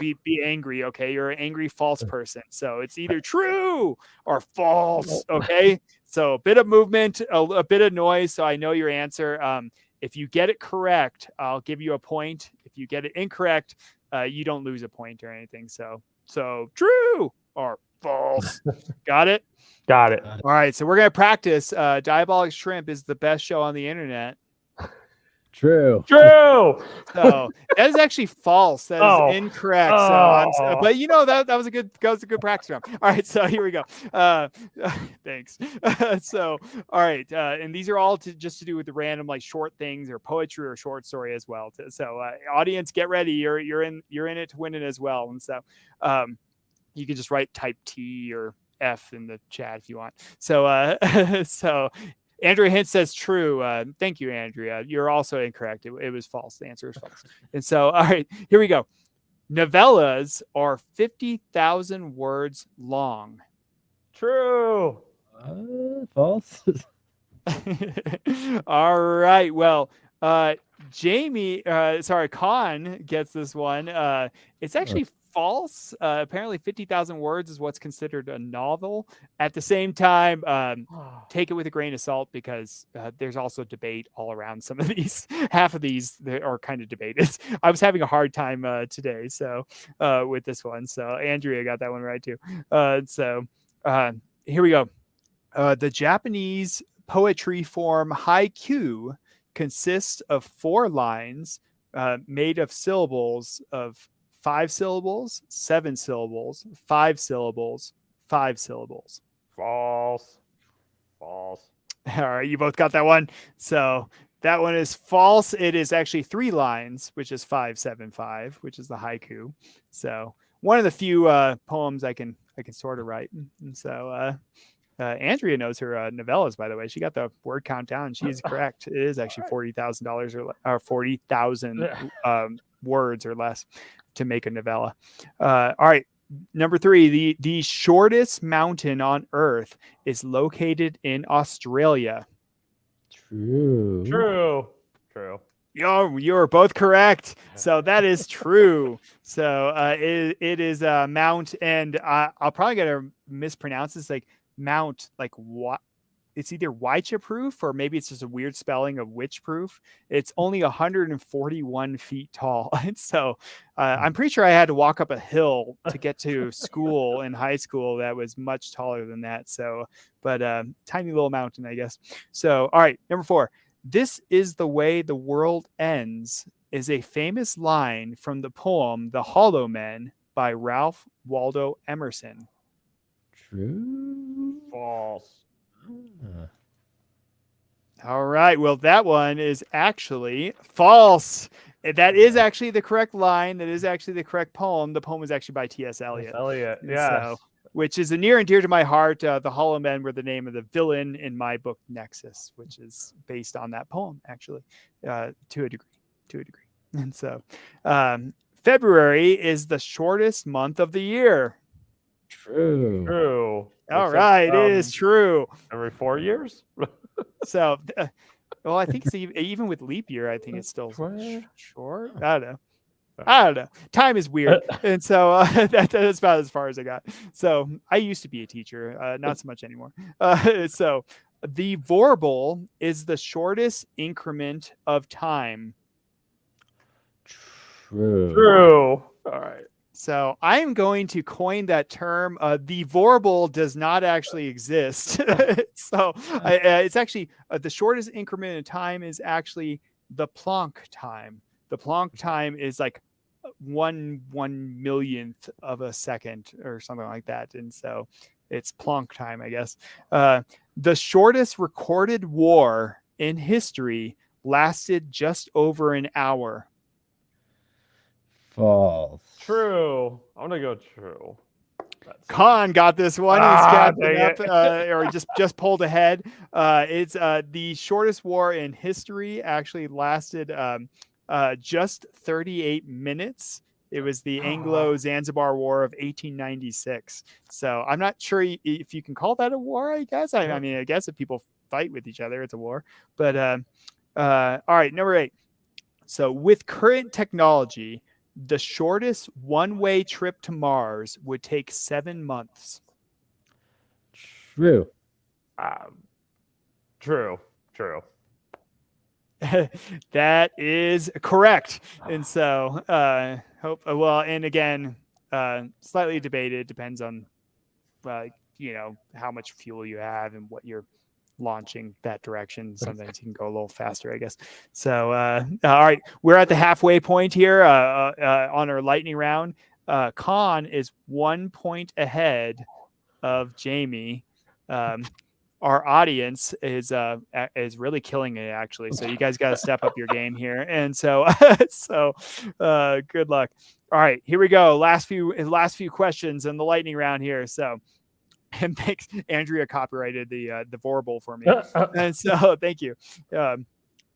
Be angry. Okay. You're an angry false person. So it's either true or false. Okay. So a bit of movement, a bit of noise. So I know your answer. If you get it correct, I'll give you a point. If you get it incorrect, you don't lose a point or anything. So true or false. Got it? Got it. All right. So we're going to practice. Diabolic Shrimp is the best show on the internet. True. So that is actually false. That is incorrect. But that was a good practice round. All right, so here we go. Thanks. All right, and these are all just to do with the random like short things or poetry or short story as well. So audience, get ready. You're in it to win it as well. And so you can just type T or F in the chat if you want. So so Andrea Hint says true. Thank you, Andrea. You're also incorrect. It was false. The answer is false. And so, all right, here we go. Novellas are 50,000 words long. True. False. All right. Well, Konn gets this one. It's actually false. Apparently 50,000 words is what's considered a novel. At the same time, take it with a grain of salt because there's also debate all around some of these. Half of these are kind of debated. I was having a hard time today, so with this one. So Andrea got that one right too. Here we go. The Japanese poetry form haiku consists of 4 lines made of syllables of 5 syllables, 7 syllables, 5 syllables, 5 syllables. False. False. All right, you both got that one. So that one is false. It is actually 3 lines, which is 575, which is the haiku. So one of the few poems I can sort of write. And so Andrea knows her novellas, by the way. She got the word count down. She's correct. It is actually $40,000 or 40,000 words or less to make a novella. All right. Number 3, the shortest mountain on Earth is located in Australia. True. True. True. You're both correct. So that is true. So it is Mount, and I'll probably get to mispronounce this, like Mount, like what? It's either Wycha proof or maybe it's just a weird spelling of witch proof. It's only 141 feet tall. And so I'm pretty sure I had to walk up a hill to get to school in high school that was much taller than that. So, but tiny little mountain, I guess. So, all right, number 4. This is the way the world ends is a famous line from the poem The Hollow Men by Ralph Waldo Emerson. True. False. All right. Well, that one is actually false. That is actually the correct line. That is actually the correct poem. The poem was actually by T.S. Eliot. Eliot, yes. So, which is near and dear to my heart. The Hollow Men were the name of the villain in my book Nexus, which is based on that poem, actually, to a degree. And so February is the shortest month of the year. True. All right, it is true. Every 4 years? So, well, I think it's even with leap year, I think it's still short. I don't know. Time is weird. And so that's about as far as I got. So I used to be a teacher, not so much anymore. So the vorble is the shortest increment of time. True. All right. So I am going to coin that term. The vorble does not actually exist. So it's actually the shortest increment of time is actually the Planck time. The Planck time is like 1/1,000,000th of a second or something like that. And so it's Planck time, I guess. The shortest recorded war in history lasted just over an hour. False. True. I'm gonna go true. Konn got this one. He's catching up, or just pulled ahead. It's the shortest war in history. Actually lasted just 38 minutes. It was the Anglo-Zanzibar War of 1896. So I'm not sure if you can call that a war. I guess. I mean, I guess if people fight with each other, it's a war. But all right, number 8. So with current technology, the shortest one-way trip to Mars would take 7 months. True. True. That is correct. And so and again, slightly debated. Depends on how much fuel you have and what you're launching that direction. Sometimes you can go a little faster, I guess. So all right, we're at the halfway point here on our lightning round. Konn is 1 point ahead of Jamey. Our audience is really killing it, actually. So you guys got to step up your game here. And so good luck. All right, here we go. Last few questions in the lightning round here. So And thanks, Andrea copyrighted the Vorable for me, and so thank you. All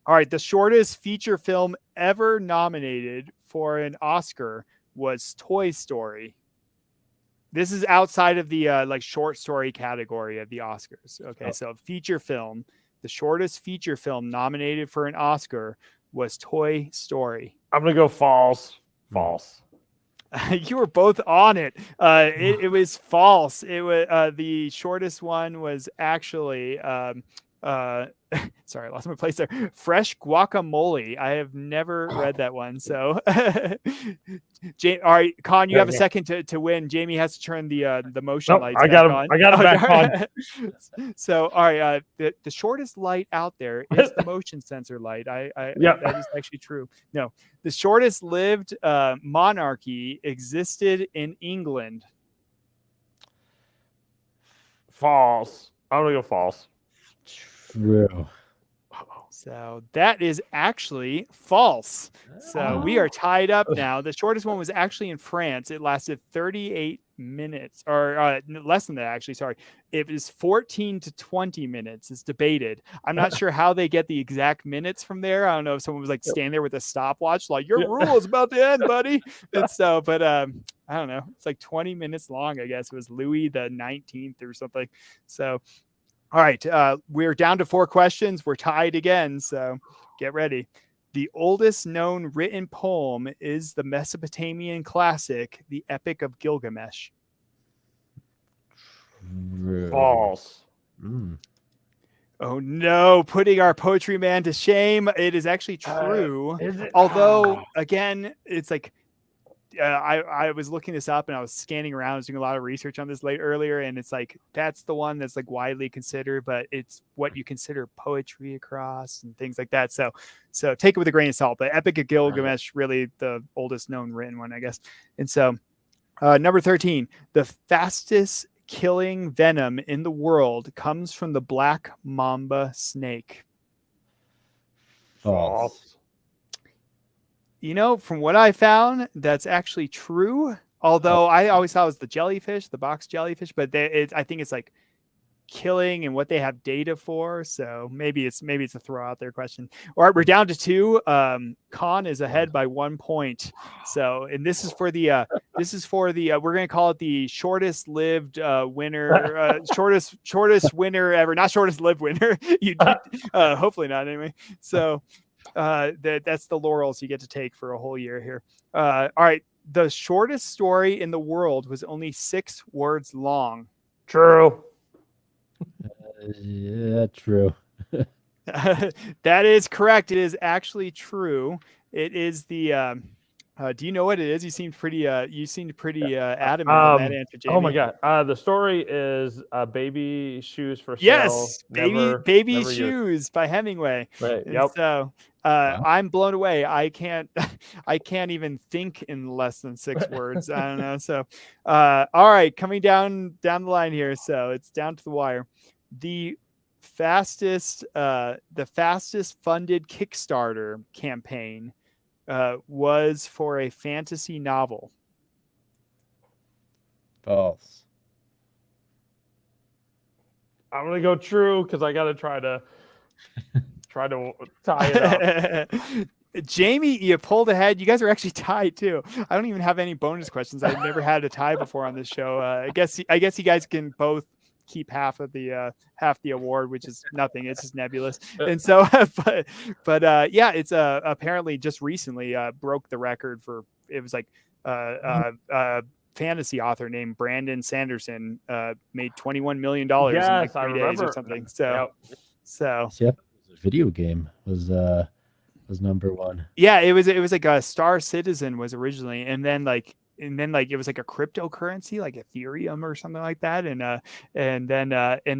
right, the shortest feature film ever nominated for an Oscar was Toy Story. This is outside of the like short story category of the Oscars. Okay, so feature film, the shortest feature film nominated for an Oscar was Toy Story. I'm gonna go false. False. You were both on it. It was false. It was the shortest one was actually sorry, I lost my place there. Fresh Guacamole. I have never read that one. So all right, Konn, you have a second to win. Jamey has to turn the motion lights I back got him. on. I got him back on. So all right, the shortest light out there is the motion sensor light. That is actually true. No, the shortest lived monarchy existed in England. False. I'm gonna go false. True. So that is actually false. So we are tied up now. The shortest one was actually in France. It lasted 38 minutes, or less than that, actually. Sorry. It was 14 to 20 minutes. It's debated. I'm not sure how they get the exact minutes from there. I don't know if someone was like standing there with a stopwatch, like, your rule is about to end, buddy. And so, but I don't know. It's like 20 minutes long, I guess. It was Louis the 19th or something. So, all right, we're down to 4 questions. We're tied again, so get ready. The oldest known written poem is the Mesopotamian classic, the Epic of Gilgamesh. False. Oh no, putting our poetry man to shame. It is actually true. Although, again, it's like, I was looking this up and I was scanning around. I was doing a lot of research on this earlier, and it's like that's the one that's like widely considered, but it's what you consider poetry across and things like that. So take it with a grain of salt. But Epic of Gilgamesh, really the oldest known written one, I guess. And so, number 13, the fastest killing venom in the world comes from the black mamba snake. False. You know, from what I found, that's actually true. Although I always thought it was the jellyfish, the box jellyfish, but I think it's like killing and what they have data for. So maybe it's a throw out there question. All right, we're down to 2. Konn is ahead by 1 point. So, and this is for the we're gonna call it the shortest lived winner, shortest winner ever, not shortest lived winner. You hopefully not anyway. So. That's the laurels you get to take for a whole year here. All right, the shortest story in the world was only 6 words long. True. Yeah, true. That is correct. It is actually true. It is the do you know what it is? You seemed pretty adamant on that answer, Jamey. Oh my god. The story is Baby Shoes for Sale. Yes, Baby Shoes by Hemingway. Right. And so wow. I'm blown away. I can't even think in less than 6 words. I don't know. So all right, coming down the line here. So it's down to the wire. The fastest funded Kickstarter campaign was for a fantasy novel. False. I'm gonna go true because I gotta try to tie it up. Jamey, you pulled ahead. You guys are actually tied too. I don't even have any bonus questions. I've never had a tie before on this show. I guess you guys can both keep half the award, which is nothing. It's just nebulous. And so, but yeah, it's apparently just recently broke the record for, it was like fantasy author named Brandon Sanderson made $21 million in like 3 days or something. So, yeah, video game was number 1. Yeah, it was like a Star Citizen was originally, and then it was like a cryptocurrency, like Ethereum or something like that, and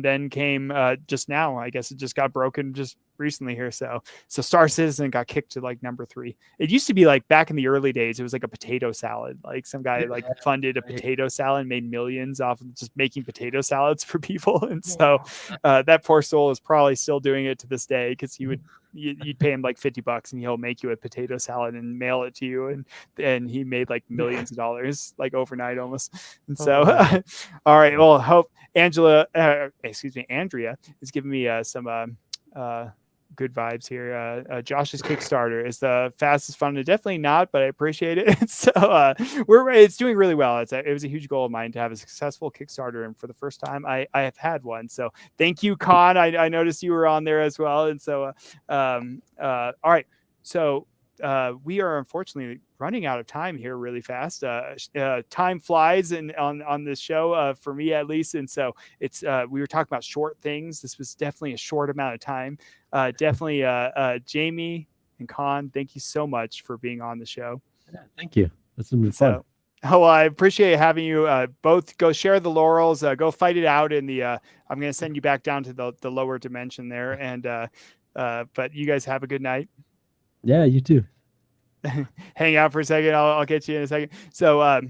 then came just now. I guess it just got broken just recently here. So Star Citizen got kicked to like number 3. It used to be like back in the early days, it was like a potato salad. Like some guy like funded a potato salad and made millions off of just making potato salads for people. And so that poor soul is probably still doing it to this day, because you'd pay him like $50 and he'll make you a potato salad and mail it to you. And he made like millions of dollars like overnight almost. And so, all right. Well, hope Andrea is giving me some good vibes here. Josh's Kickstarter is the fastest funded. Definitely not, but I appreciate it. So it's doing really well. It was a huge goal of mine to have a successful Kickstarter, and for the first time I have had one. So thank you, Konn. I noticed you were on there as well. And so all right. So we are unfortunately running out of time here really fast. Time flies on this show, for me at least. And so it's we were talking about short things. This was definitely a short amount of time. Definitely Jamey and Konn, thank you so much for being on the show. Thank you. This has been fun. Oh, I appreciate having you both go share the laurels, go fight it out in the, I'm going to send you back down to the lower dimension there. And, but you guys have a good night. Yeah, you too. Hang out for a second. I'll get you in a second. So,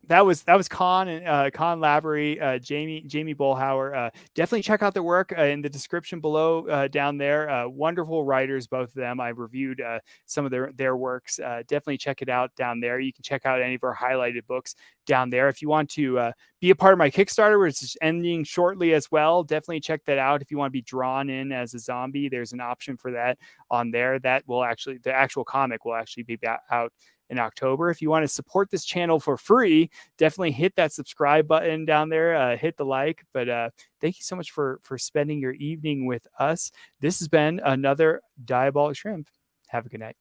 that was Konn and Konn Lavery, Jamey Boelhower. Definitely check out their work in the description below down there. Wonderful writers, both of them. I've reviewed some of their works. Definitely check it out down there. You can check out any of our highlighted books down there. If you want to be a part of my Kickstarter, which is ending shortly as well, definitely check that out. If you want to be drawn in as a zombie, there's an option for that on there. That will actually, the actual comic will actually be out in October. If you want to support this channel for free, definitely hit that subscribe button down there, hit the like. But thank you so much for spending your evening with us. This has been another Diabolic Shrimp. Have a good night.